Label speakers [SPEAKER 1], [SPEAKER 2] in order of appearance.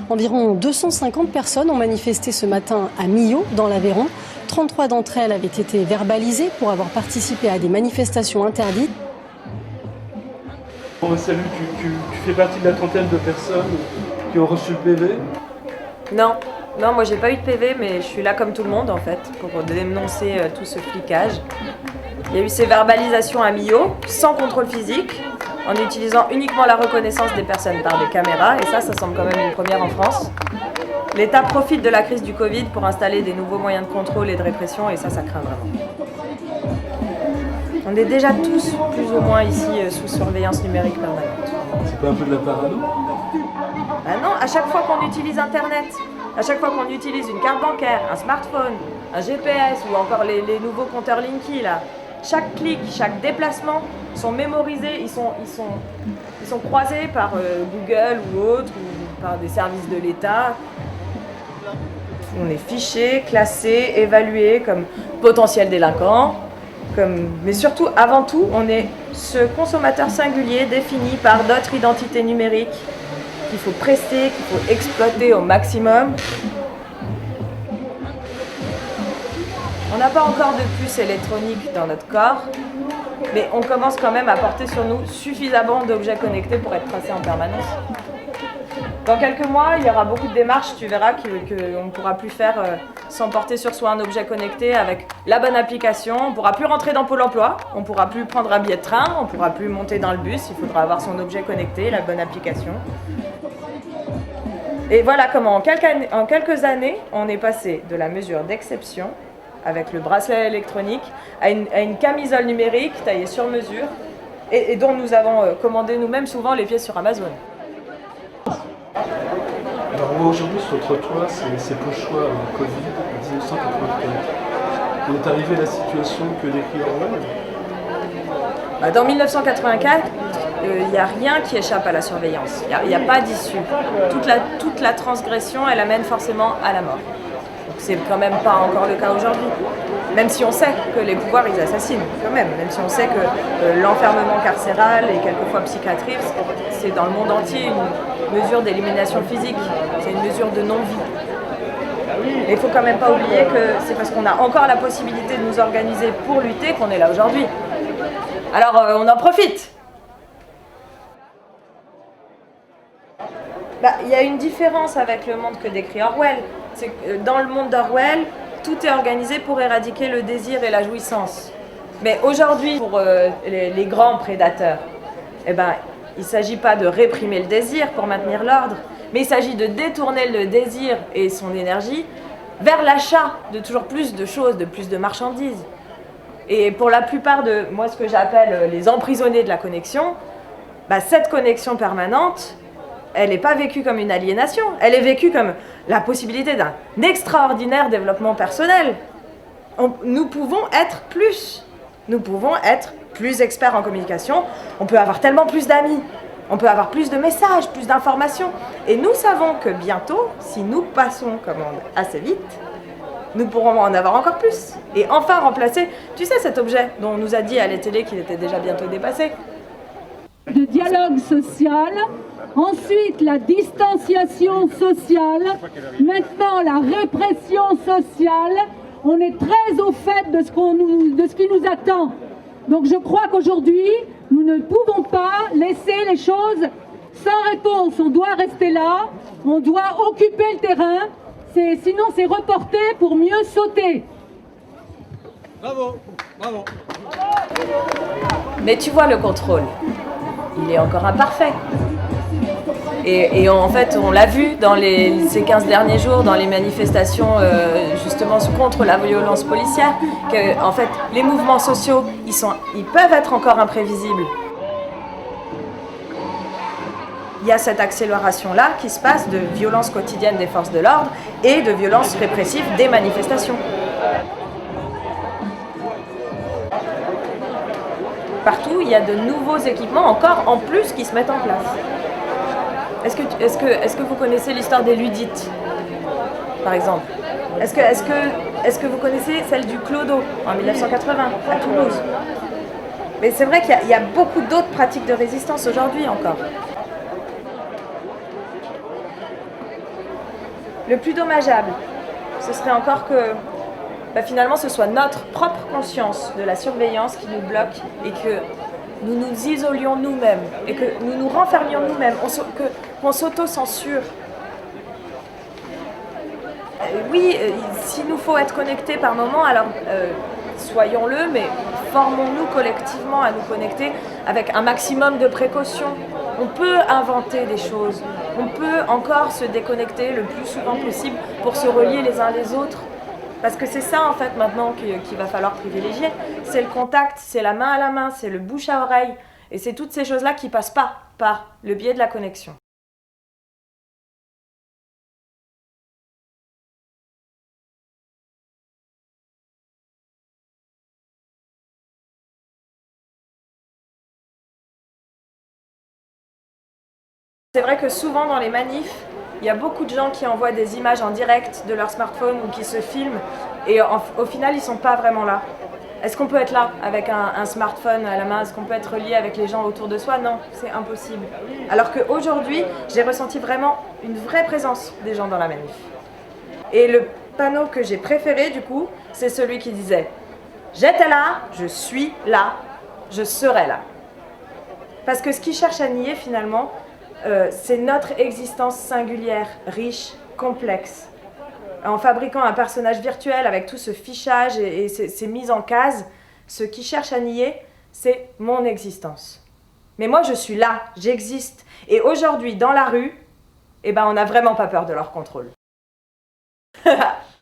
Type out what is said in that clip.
[SPEAKER 1] Environ 250 personnes ont manifesté ce matin à Millau, dans l'Aveyron. 33 d'entre elles avaient été verbalisées pour avoir participé à des manifestations interdites.
[SPEAKER 2] Salut, tu fais partie de la trentaine de personnes qui ont reçu le PV?
[SPEAKER 3] Non, moi j'ai pas eu de PV, mais je suis là comme tout le monde en fait, pour dénoncer tout ce flicage. Il y a eu ces verbalisations à Millau, sans contrôle physique, en utilisant uniquement la reconnaissance des personnes par des caméras, et ça semble quand même une première en France. L'État profite de la crise du Covid pour installer des nouveaux moyens de contrôle et de répression, et ça craint vraiment. On est déjà tous, plus ou moins ici, sous surveillance numérique permanente.
[SPEAKER 2] C'est pas un peu de la parano?
[SPEAKER 3] Ah non, à chaque fois qu'on utilise Internet, à chaque fois qu'on utilise une carte bancaire, un smartphone, un GPS ou encore les nouveaux compteurs Linky, là, chaque clic, chaque déplacement sont mémorisés, ils sont croisés par Google ou autres, ou par des services de l'État. On est fichés, classés, évalués comme potentiels délinquants, mais surtout, avant tout, on est ce consommateur singulier défini par d'autres identités numériques qu'il faut presser, qu'il faut exploiter au maximum. On n'a pas encore de puce électronique dans notre corps, mais on commence quand même à porter sur nous suffisamment d'objets connectés pour être tracés en permanence. Dans quelques mois, il y aura beaucoup de démarches, tu verras qu'on ne pourra plus faire sans porter sur soi un objet connecté avec la bonne application. On ne pourra plus rentrer dans Pôle emploi, on ne pourra plus prendre un billet de train, on ne pourra plus monter dans le bus, il faudra avoir son objet connecté, la bonne application. Et voilà comment, en quelques années, on est passé de la mesure d'exception, avec le bracelet électronique, à une camisole numérique taillée sur mesure, et dont nous avons commandé nous-mêmes souvent les pièces sur Amazon.
[SPEAKER 2] Alors moi aujourd'hui sur le trottoir, c'est Pochoir Covid 1984. Il est arrivé la situation que décrit Orwell.
[SPEAKER 3] Dans 1984, il n'y a rien qui échappe à la surveillance. Il n'y a pas d'issue. Toute la transgression, elle amène forcément à la mort. Donc c'est quand même pas encore le cas aujourd'hui. Même si on sait que les pouvoirs, ils assassinent, quand même. Même si on sait que l'enfermement carcéral et quelquefois psychiatrique, c'est dans le monde entier une mesure d'élimination physique. C'est une mesure de non-vie. Mais il ne faut quand même pas oublier que c'est parce qu'on a encore la possibilité de nous organiser pour lutter qu'on est là aujourd'hui. Alors on en profite. Il y a une différence avec le monde que décrit Orwell. C'est que dans le monde d'Orwell, tout est organisé pour éradiquer le désir et la jouissance. Mais aujourd'hui, pour les grands prédateurs, il ne s'agit pas de réprimer le désir pour maintenir l'ordre, mais il s'agit de détourner le désir et son énergie vers l'achat de toujours plus de choses, de plus de marchandises. Et pour la plupart de moi, ce que j'appelle les emprisonnés de la connexion, cette connexion permanente, elle n'est pas vécue comme une aliénation, elle est vécue comme la possibilité d'un extraordinaire développement personnel. Nous pouvons être plus. Nous pouvons être plus experts en communication. On peut avoir tellement plus d'amis. On peut avoir plus de messages, plus d'informations. Et nous savons que bientôt, si nous passons commande assez vite, nous pourrons en avoir encore plus. Et enfin remplacer, tu sais, cet objet dont on nous a dit à la télé qu'il était déjà bientôt dépassé.
[SPEAKER 4] De dialogue social, ensuite la distanciation sociale, maintenant la répression sociale. On est très au fait de ce qui nous attend. Donc je crois qu'aujourd'hui, nous ne pouvons pas laisser les choses sans réponse. On doit rester là, on doit occuper le terrain, sinon c'est reporté pour mieux sauter.
[SPEAKER 5] Bravo, bravo.
[SPEAKER 3] Mais tu vois le contrôle, il est encore imparfait. Et en fait, on l'a vu dans ces 15 derniers jours, dans les manifestations justement contre la violence policière, que en fait, les mouvements sociaux, ils peuvent être encore imprévisibles. Il y a cette accélération-là qui se passe de violence quotidienne des forces de l'ordre et de violence répressive des manifestations. Partout, il y a de nouveaux équipements encore en plus qui se mettent en place. Est-ce que vous connaissez l'histoire des Ludites, par exemple? Est-ce que vous connaissez celle du Clodo en 1980 à Toulouse? Mais c'est vrai qu'il y a beaucoup d'autres pratiques de résistance aujourd'hui encore. Le plus dommageable, ce serait encore que finalement ce soit notre propre conscience de la surveillance qui nous bloque et que nous nous isolions nous-mêmes et que nous nous renfermions nous-mêmes, qu'on s'auto-censure. Oui, s'il nous faut être connectés par moment, alors soyons-le, mais formons-nous collectivement à nous connecter avec un maximum de précautions. On peut inventer des choses, on peut encore se déconnecter le plus souvent possible pour se relier les uns les autres. Parce que c'est ça en fait maintenant qu'il va falloir privilégier. C'est le contact, c'est la main à la main, c'est le bouche à oreille. Et c'est toutes ces choses-là qui passent pas par le biais de la connexion. C'est vrai que souvent dans les manifs, il y a beaucoup de gens qui envoient des images en direct de leur smartphone ou qui se filment et au final ils ne sont pas vraiment là. Est-ce qu'on peut être là avec un smartphone à la main? Est-ce qu'on peut être relié avec les gens autour de soi? Non, c'est impossible. Alors qu'aujourd'hui, j'ai ressenti vraiment une vraie présence des gens dans la manif. Et le panneau que j'ai préféré du coup, c'est celui qui disait « J'étais là, je suis là, je serai là ». Parce que ce qu'ils cherchent à nier finalement, c'est notre existence singulière, riche, complexe. En fabriquant un personnage virtuel avec tout ce fichage et ces mises en cases, ce qu'ils cherchent à nier, c'est mon existence. Mais moi, je suis là, j'existe. Et aujourd'hui, dans la rue, on n'a vraiment pas peur de leur contrôle.